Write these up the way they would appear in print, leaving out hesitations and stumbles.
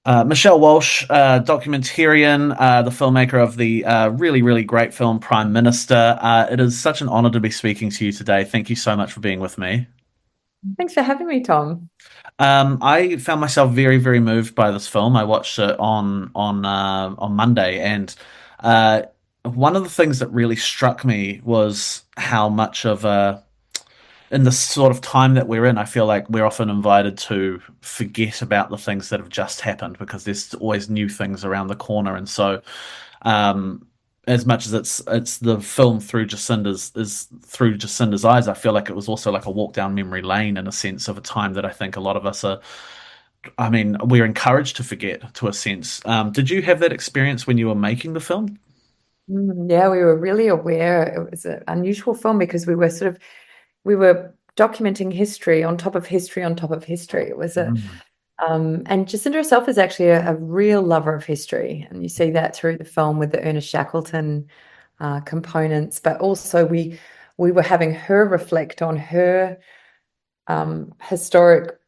Michelle Walshe, documentarian, the filmmaker of the really, really great film Prime Minister. It is such an honor to be speaking to you today. Thank you so much for being with me. Thanks for having me, Tom. I found myself very, very moved by this film. I watched it on Monday, and uh, one of the things that really struck me was how much of a in the sort of time that we're in, I feel like we're often invited to forget about the things that have just happened because there's always new things around the corner. And so, um, as much as it's the film through Jacinda's eyes, I feel like it was also like a walk down memory lane in a sense of a time that I think a lot of us are. I mean, we're encouraged to forget to a sense. Did you have that experience when you were making the film? Yeah, we were really aware it was an unusual film because we were documenting history on top of history on top of history. It was a Mm. and Jacinda herself is actually a real lover of history, and you see that through the film with the Ernest Shackleton components. But also we were having her reflect on her historic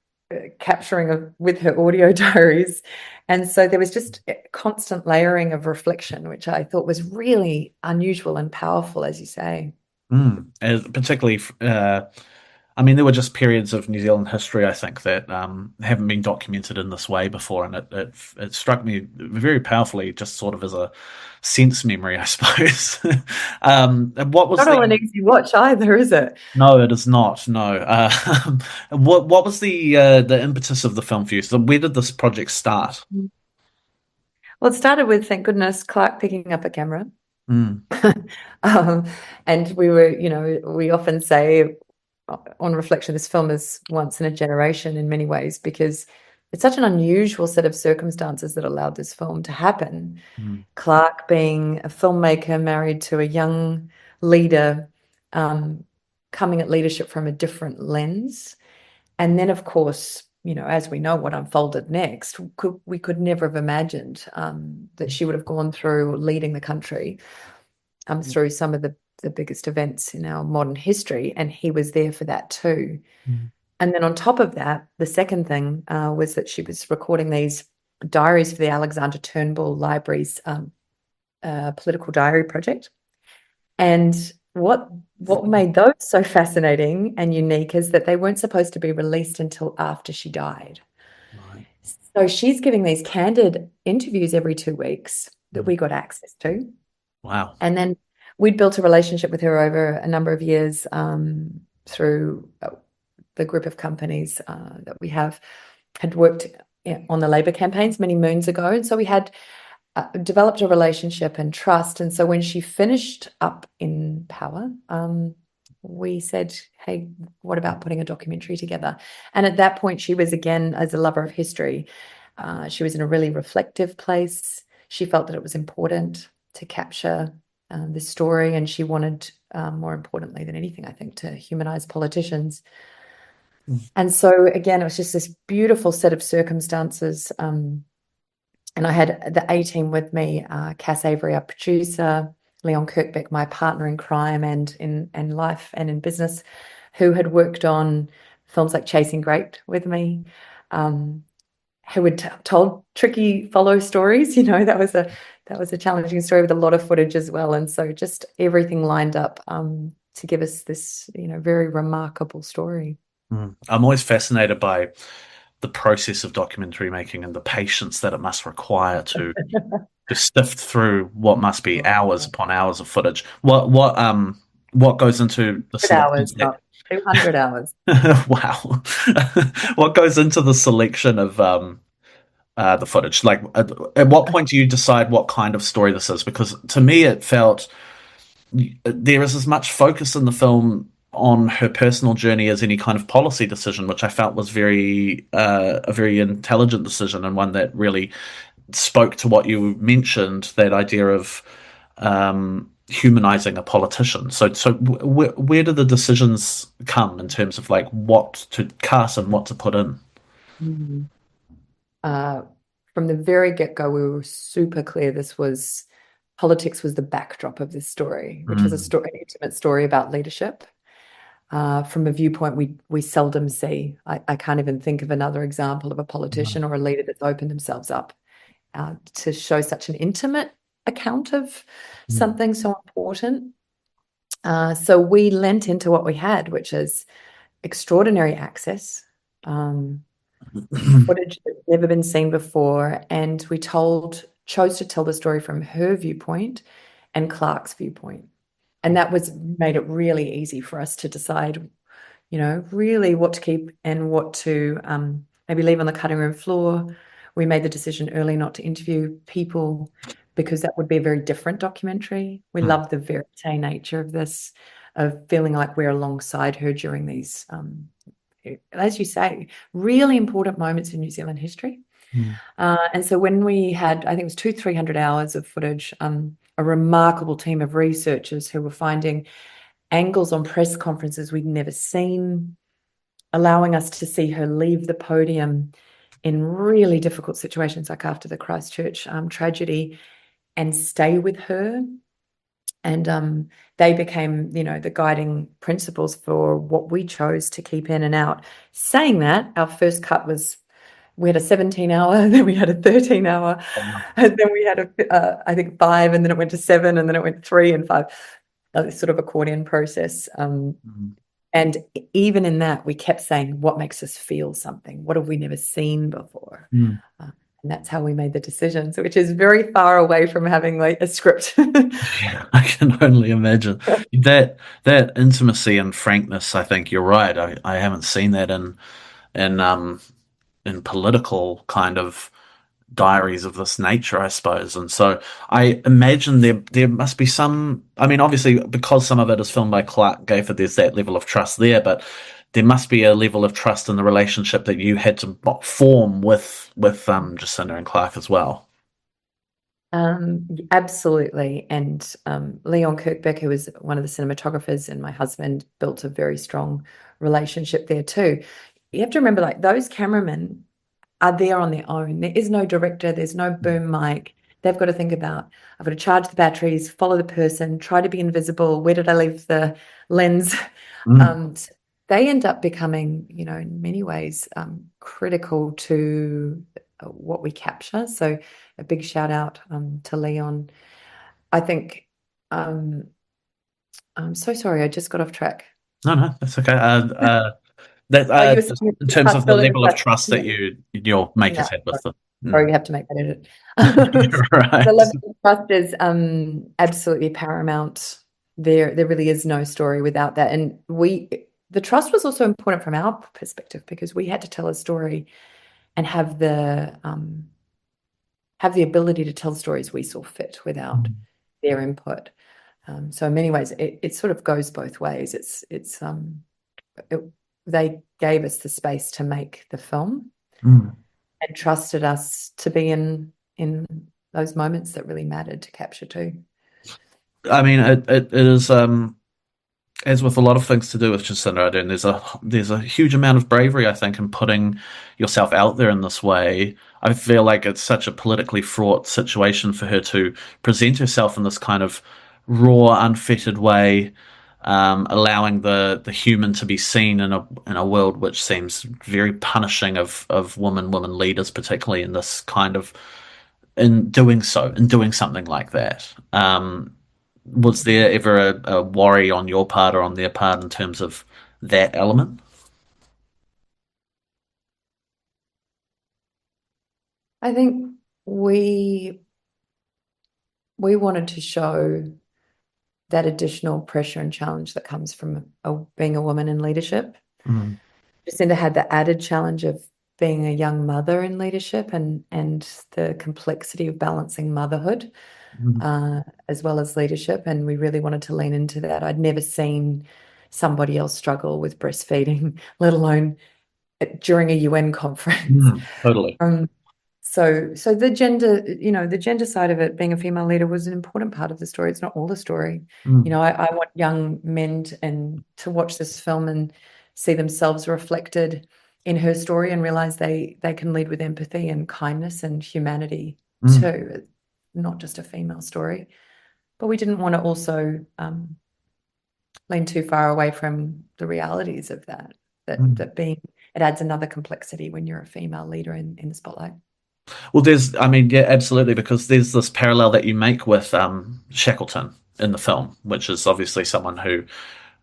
capturing of with her audio diaries. And so there was just a constant layering of reflection, which I thought was really unusual and powerful, as you say. Particularly, I mean, there were just periods of New Zealand history, I think, that haven't been documented in this way before, and it struck me very powerfully, just sort of as a sense memory, I suppose. And what was Not all the? an easy watch either, is it? No, it is not. No. What was the impetus of the film for you? So, where did this project start? Well, it started with, thank goodness, Clark picking up a camera. Mm, um, and we were, we often say on reflection, this film is once in a generation in many ways because it's such an unusual set of circumstances that allowed this film to happen. mm, Clark being a filmmaker married to a young leader, um, coming at leadership from a different lens. And then, of course, as we know what unfolded next, we could never have imagined that she would have gone through leading the country through some of the biggest events in our modern history. And he was there for that too. mm, And then on top of that, the second thing was that she was recording these diaries for the Alexander Turnbull Library's political diary project. And what made those so fascinating and unique is that they weren't supposed to be released until after she died. right. So she's giving these candid interviews every 2 weeks that Mm. we got access to. Wow. And then we'd built a relationship with her over a number of years through the group of companies that we had worked on the Labor campaigns many moons ago. And so we had developed a relationship and trust. And so when she finished up in power, we said, hey, what about putting a documentary together? And at that point, she was, again, as a lover of history, she was in a really reflective place. She felt that it was important to capture this story, and she wanted, more importantly than anything, I think, to humanize politicians. Mm, And so, again, it was just this beautiful set of circumstances. And I had the A team with me, Cass Avery, our producer, Leon Kirkbeck, my partner in crime and in life and in business, who had worked on films like Chasing Great with me, um, who had told tricky follow stories. That was a challenging story with a lot of footage as well. And so just everything lined up to give us this, very remarkable story. mm. I'm always fascinated by the process of documentary making and the patience that it must require to sift through what must be hours upon hours of footage. What goes into the 100 selection? hours, not 200 hours. Wow. What goes into the selection of the footage? Like, at what point do you decide what kind of story this is? Because to me, it felt there is as much focus in the film on her personal journey as any kind of policy decision, which I felt was a very intelligent decision and one that really spoke to what you mentioned, that idea of humanizing a politician. So where do the decisions come in terms of like what to cut and what to put in? Mhm. Uh, from the very get-go, we were super clear politics was the backdrop of this story, which was Mm, an intimate story about leadership. from a viewpoint we seldom see. I can't even think of another example of a politician or a leader that's opened themselves up to show such an intimate account of Mm. something so important. So we lent into what we had, which is extraordinary access, footage that's never been seen before, and we chose to tell the story from her viewpoint and Clark's viewpoint. And that was made it really easy for us to decide, really what to keep and what to maybe leave on the cutting room floor. We made the decision early not to interview people because that would be a very different documentary. We Mm. love the verite nature of this, of feeling like we're alongside her during these, as you say, really important moments in New Zealand history. Mm. And so when we had, I think it was 300 hours of footage, a remarkable team of researchers who were finding angles on press conferences we'd never seen, allowing us to see her leave the podium in really difficult situations, like after the Christchurch tragedy, and stay with her. And they became, the guiding principles for what we chose to keep in and out. Saying that, our first cut was we had a 17-hour, then we had a 13-hour, and then we had I think 5, and then it went to 7, and then it went 3 and 5. Sort of accordion process. Mm. And even in that, we kept saying, what makes us feel something? What have we never seen before? Mm. And that's how we made the decisions, which is very far away from having like a script. Yeah, I can only imagine that intimacy and frankness. I think you're right. I haven't seen that in in political kind of diaries of this nature, I suppose. And so I imagine there must be some. I mean, obviously, because some of it is filmed by Clark Gayford, there's that level of trust there, but there must be a level of trust in the relationship that you had to form with Jacinda and Clark as well. Absolutely. And Leon Kirkbeck, who was one of the cinematographers, and my husband built a very strong relationship there too. You have to remember, like, those cameramen are there on their own. There is no director, there's no boom mic. They've got to think about, I've got to charge the batteries, follow the person, try to be invisible. Where did I leave the lens? Mm. So they end up becoming, in many ways, critical to what we capture. So a big shout out to Leon. I think, um, I'm so sorry, I just got off track. No, no, that's okay. That Oh, you were just saying in terms of the building the level of trust. trust that your makers No, had with them. sorry, Mm. you have to make that edit. You're The right. level of trust is absolutely paramount. There really is no story without that. And the trust was also important from our perspective because we had to tell a story and have the ability to tell stories we saw fit without Mm. their input. So in many ways, it sort of goes both ways. It, they gave us the space to make the film Mm. and trusted us to be in those moments that really mattered to capture too. I mean, it is as with a lot of things to do with Jacinda Ardern, there's a huge amount of bravery, I think, in putting yourself out there in this way. I feel like it's such a politically fraught situation for her to present herself in this kind of raw, unfettered way, allowing the human to be seen in a world which seems very punishing of women leaders, particularly in this kind of in doing something like that. Was there ever a worry on your part or on their part in terms of that element? I think we wanted to show that additional pressure and challenge that comes from being a woman in leadership. Mm. Jacinda had the added challenge of being a young mother in leadership and the complexity of balancing motherhood Mm. as well as leadership. And we really wanted to lean into that. I'd never seen somebody else struggle with breastfeeding, let alone during a UN conference. Mm. Totally. Um, so the gender side of it, being a female leader, was an important part of the story. It's not all the story. Mm. I want young men to watch this film and see themselves reflected in her story and realize they can lead with empathy and kindness and humanity Mm. too. It's not just a female story. But we didn't want to also lean too far away from the realities of that. Mm. That being it adds another complexity when you're a female leader in the spotlight. Well, I mean, yeah, absolutely, because there's this parallel that you make with Shackleton in the film, which is obviously someone who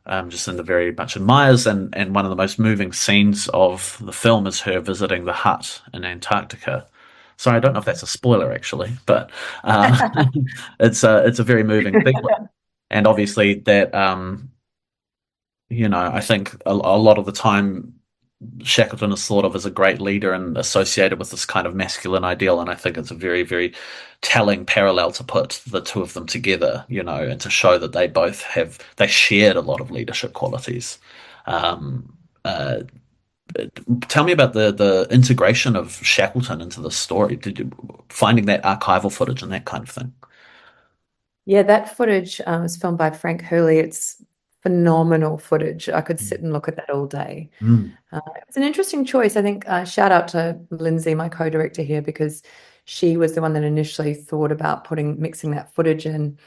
Jacinda very much admires, and one of the most moving scenes of the film is her visiting the hut in Antarctica. Sorry, I don't know if that's a spoiler actually, but it's a very moving thing, and obviously that I think a lot of the time Shackleton is thought of as a great leader and associated with this kind of masculine ideal, and I think it's a very, very telling parallel to put the two of them together, and to show that they shared a lot of leadership qualities. Um, uh, Tell me about the integration of Shackleton into the story. Did you finding that archival footage and that kind of thing? Yeah, that footage was filmed by Frank Hurley. It's phenomenal footage. I could sit and look at that all day. Mm, It was an interesting choice. I think shout out to Lindsay, my co-director here, because she was the one that initially thought about mixing that footage in.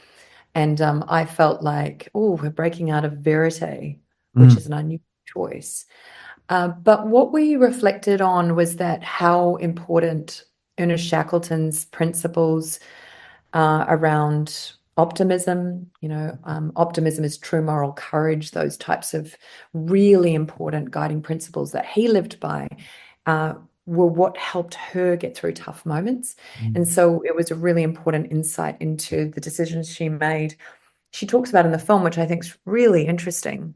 And I felt like, oh, we're breaking out of verite, which is mm, an unusual choice. But what we reflected on was that how important Ernest Shackleton's principles around optimism, optimism is true moral courage, those types of really important guiding principles that he lived by uh, were what helped her get through tough moments. And mm. so it was a really important insight into the decisions she made. She talks about in the film, which I think is really interesting,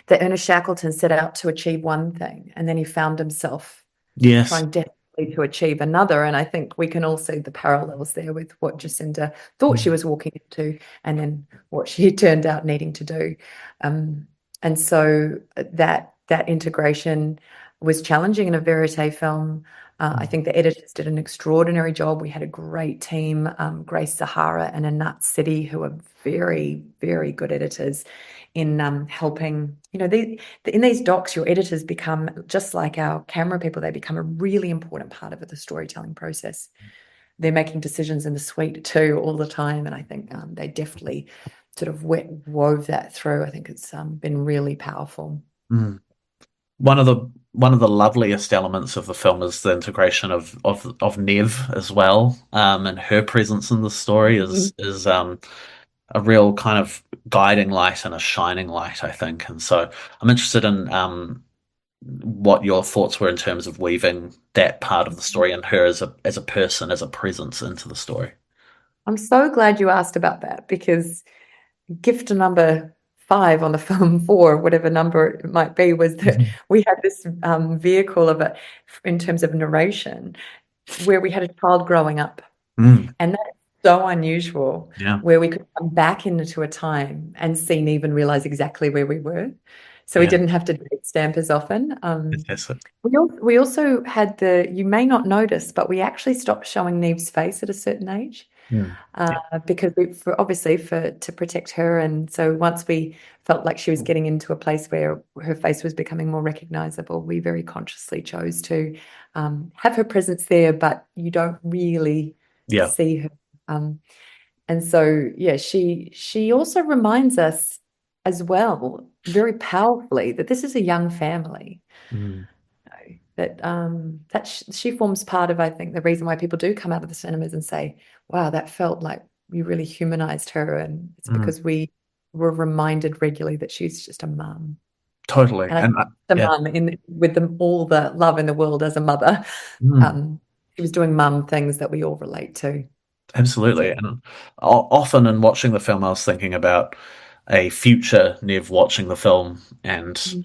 that Ernest Shackleton set out to achieve one thing and then he found himself Yes. trying desperately to achieve another. And I think we can all see the parallels there with what Jacinda thought she Mm, was walking into and then what she turned out needing to do. Um, and so that integration was challenging in a verite film. I mm, think the editors did an extraordinary job. We had a great team, Grace Zahara and Anat City, who are very, very good editors in helping. In these docs, your editors become just like our camera people. They become a really important part of the storytelling process. They're making decisions in the suite too all the time, and I think they definitely sort of wove that through. I think it's been really powerful. mm. One of the loveliest elements of the film is the integration of Nev as well, and her presence in the story Mhm. is a real kind of guiding light and a shining light, I think. And so I'm interested in what your thoughts were in terms of weaving that part of the story and her as a person, as a presence into the story. I'm so glad you asked about that because gift number 5 on the film 4, whatever number it might be, was that Mhm. we had this vehicle of it in terms of narration where we had a child growing up. Mm, And that's so unusual, yeah, where we could come back into a time and see Neve and realize exactly where we were. So we yeah, didn't have to date stamp as often. fantastic. We also had you may not notice, but we actually stopped showing Neve's face at a certain age Mm, uh, yeah, because obviously to protect her. And so once we felt like she was getting into a place where her face was becoming more recognizable, we very consciously chose to have her presence there, but you don't really yeah, see her. Um, and so, yeah, she also reminds us as well, very powerfully, that this is a young family. mm, She forms part of, I think, the reason why people do come out of the cinemas and say, "Wow, that felt like you really humanized her," and it's mm, because we were reminded regularly that she's just a mum, totally. and I think And the yeah, mum with all the love in the world as a mother, mm. um, she was doing mum things that we all relate to. Absolutely. So. And often in watching the film, I was thinking about a future Nev watching the film and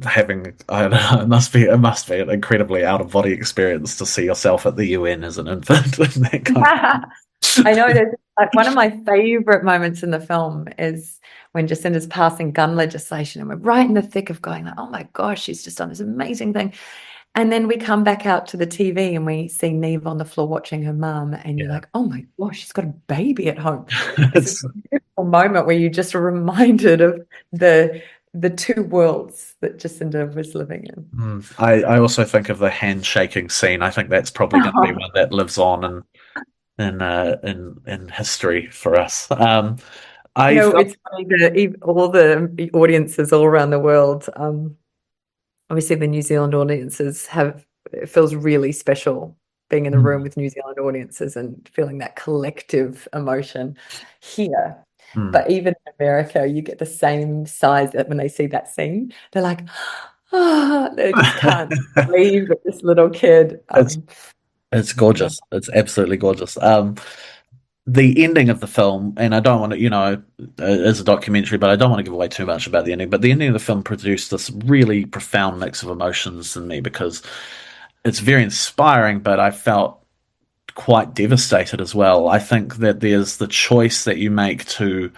having, I don't know, it must be an incredibly out of body experience to see yourself at the UN as an infant and that kind I know of. there's like one of my favorite moments in the film is when Jacinda's passing gun legislation and we're right in the thick of going like, oh my gosh, she's just done this amazing thing. And then we come back out to the TV and we see Neve on the floor watching her mum, and you're Yeah. like, oh my gosh, she's got a baby at home. It's a It's, beautiful moment where you just are reminded of the two worlds that Jacinda was living in. I also think of the handshaking scene. I think that's probably going to be one that lives on in history for us. You I know, felt. it's funny that all the audiences all around the world, obviously the New Zealand audiences have, it feels really special being in the room Mm, with New Zealand audiences and feeling that collective emotion here. mm. But even in America, you get the same size that when they see that scene, they're like, ah, they just can't believe that this little kid. It's it's Yeah, gorgeous. It's absolutely gorgeous. The ending of the film, and I don't want to, as a documentary, but I don't want to give away too much about the ending. But the ending of the film produced this really profound mix of emotions in me because it's very inspiring, but I felt quite devastated as well. I think that there's the choice that you make to,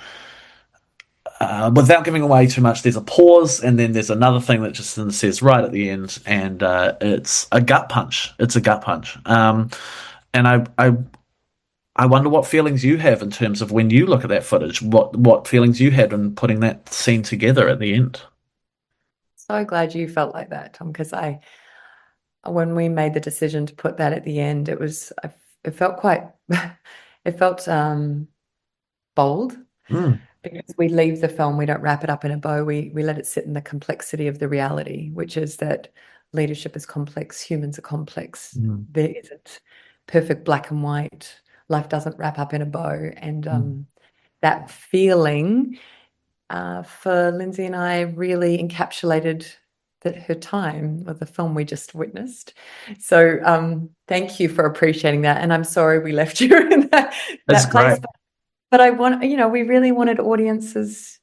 without giving away too much, there's a pause, and then there's another thing that just says right at the end, and it's a gut punch. It's a gut punch. And I wonder what feelings you have in terms of when you look at that footage. What feelings you had in putting that scene together at the end. so glad you felt like that, Tom, because when we made the decision to put that at the end, it felt quite, it felt bold Mm, because we leave the film, we don't wrap it up in a bow. We let it sit in the complexity of the reality, which is that leadership is complex, humans are complex. mm, There isn't perfect black and white. Life doesn't wrap up in a bow, and mm. that feeling for Lindsay and I really encapsulated her time of the film we just witnessed. So thank you for appreciating that. And I'm sorry we left you in It's that place. great. But I want, we really wanted audiences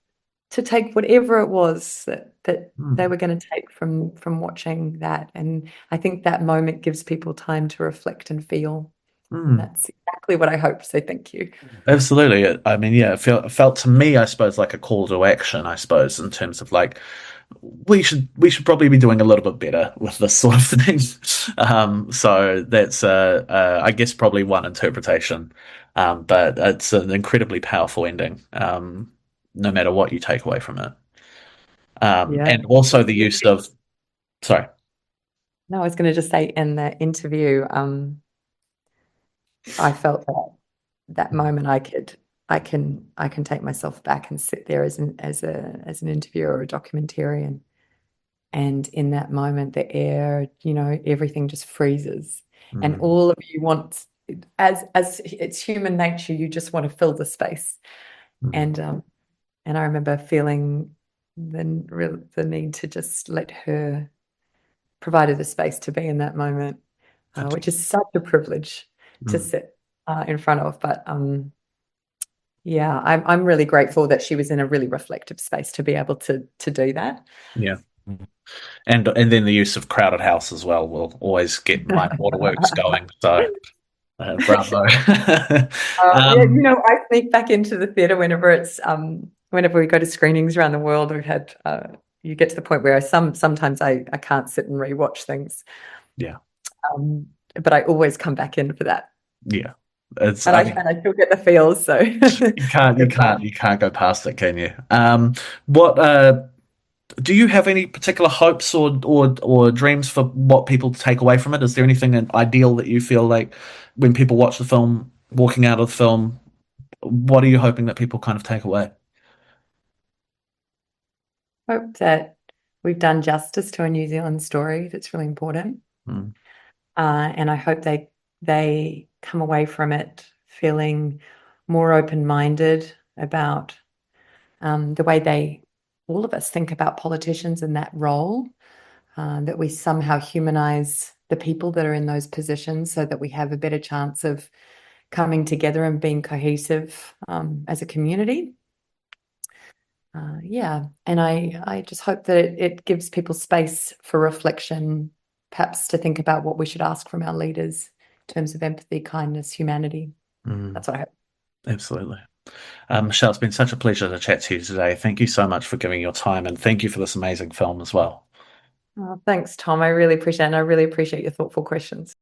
to take whatever it was that they Mm, were going to take from watching that. And I think that moment gives people time to reflect and feel. And mm. that's exactly what I hoped. So thank you. Absolutely. I mean, yeah, it felt to me, I suppose, like a call to action. I suppose in terms of like we should probably be doing a little bit better with this sort of thing. So that's I guess probably one interpretation, but it's an incredibly powerful ending. No matter what you take away from it, Yeah. and also the use of sorry. No, I was going to just say in the interview, I felt that moment I can take myself back and sit there as an interviewer or a documentarian. And in that moment, the air, everything just freezes. And Mm, all of you want, as it's human nature, you just want to fill the space. mm. And I remember feeling the need to just let her provide her the space to be in that moment, which is such a privilege to Mm, sit in front of. But yeah, I'm really grateful that she was in a really reflective space to be able to do that. yeah. And then the use of crowded house as well will always get my waterworks going. So bravo. Yeah, um, I sneak back into the theatre whenever we go to screenings around the world. We've had you get to the point where sometimes I can't sit and rewatch things, yeah, but I always come back in for that, yeah. It's. and I I mean, and I still get the feels. So you can't, you it's can't, you can't go past it, can you? What do you have any particular hopes or dreams for what people take away from it? Is there anything ideal that you feel like when people watch the film, walking out of the film, what are you hoping that people kind of take away? hope that we've done justice to a New Zealand story that's really important. Mm, And I hope they come away from it feeling more open-minded about the way all of us think about politicians in that role, that we somehow humanize the people that are in those positions so that we have a better chance of coming together and being cohesive as a community. Yeah, and I just hope that it gives people space for reflection, perhaps to think about what we should ask from our leaders in terms of empathy, kindness, humanity. mm, That's what I hope. absolutely. Michelle, it's been such a pleasure to chat to you today. Thank you so much for giving your time and thank you for this amazing film as well. Thanks, Tom. I really appreciate it, and I really appreciate your thoughtful questions.